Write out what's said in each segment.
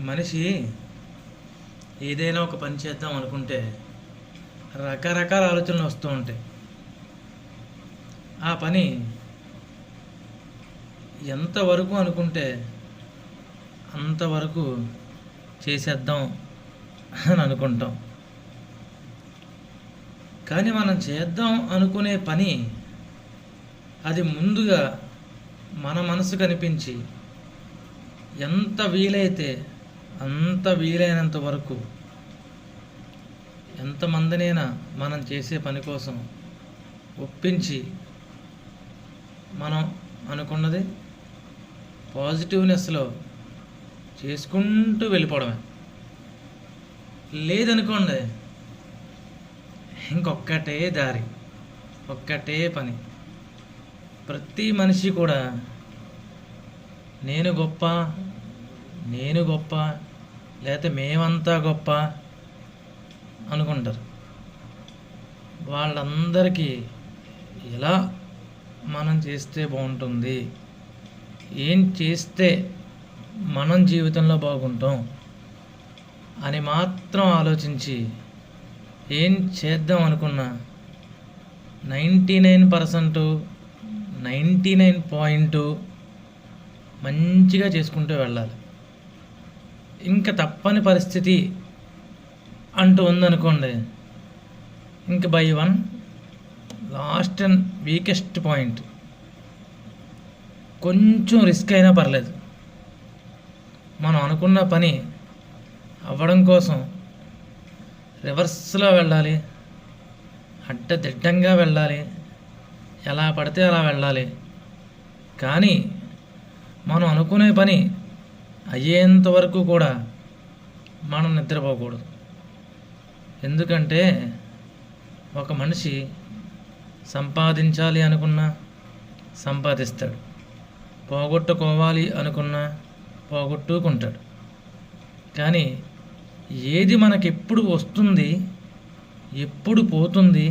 మనిషి ఏదైనా ఒక పని చేద్దాం అనుకుంటే రకరకాల ఆలోచనలు వస్తూ ఉంటాయి. ఆ పని ఎంతవరకు అనుకుంటే అంతవరకు చేసేద్దాం అని అనుకుంటాం. కానీ మనం చేద్దాం అనుకునే పని అది ముందుగా మన మనసు కనిపించి ఎంత వీలైతే అంత వీలైనంత వరకు ఎంతమందినైనా మనం చేసే పని కోసం ఒప్పించి మనం అనుకున్నది పాజిటివ్నెస్లో చేసుకుంటూ వెళ్ళిపోవడమే. లేదనుకోండి, ఇంకొక్కటే దారి, ఒక్కటే పని. ప్రతి మనిషి కూడా నేను గొప్ప, నేను గొప్ప, లేకపోతే మేమంతా గొప్ప అనుకుంటారు. వాళ్ళందరికీ ఎలా మనం చేస్తే బాగుంటుంది, ఏం చేస్తే మనం జీవితంలో బాగుంటాం అని మాత్రం ఆలోచించి ఏం చేద్దాం అనుకున్నా 99% 99 మంచిగా చేసుకుంటూ వెళ్ళాలి. ఇంకా తప్పని పరిస్థితి అంటూ ఉందనుకోండి, ఇంక by one last and weakest point కొంచెం రిస్క్ అయినా పర్లేదు, మనం అనుకున్న పని అవ్వడం కోసం రివర్స్లో వెళ్ళాలి, అడ్డదిడ్డంగా వెళ్ళాలి, ఎలా పడితే అలా వెళ్ళాలి. కానీ మనం అనుకునే పని అయ్యేంత వరకు కూడా మనం నిద్రపోకూడదు. ఎందుకంటే ఒక మనిషి సంపాదించాలి అనుకున్నా సంపాదిస్తాడు, పోగొట్టుకోవాలి అనుకున్నా పోగొట్టుకుంటాడు. కానీ ఏది మనకెప్పుడు వస్తుంది, ఎప్పుడు పోతుంది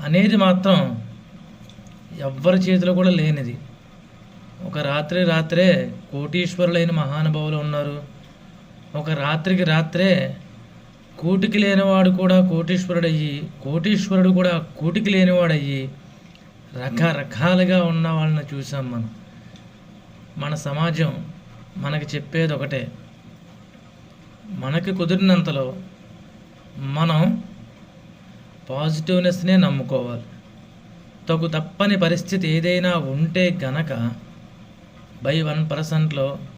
అనేది మాత్రం ఎవ్వరి చేతిలో కూడా లేనిది. ఒక రాత్రే కోటీశ్వరులైన మహానుభావులు ఉన్నారు. ఒక రాత్రికి రాత్రే కూటికి లేనివాడు కూడా కోటీశ్వరుడయ్యి, కోటీశ్వరుడు కూడా కూటికి లేనివాడయ్యి రకరకాలుగా ఉన్న వాళ్ళని చూసాం మనం. మన సమాజం మనకి చెప్పేది ఒకటే, మనకి కుదిరినంతలో మనం పాజిటివ్నెస్నే నమ్ముకోవాలి. తప్పని పరిస్థితి ఏదైనా ఉంటే గనక బై 1%లో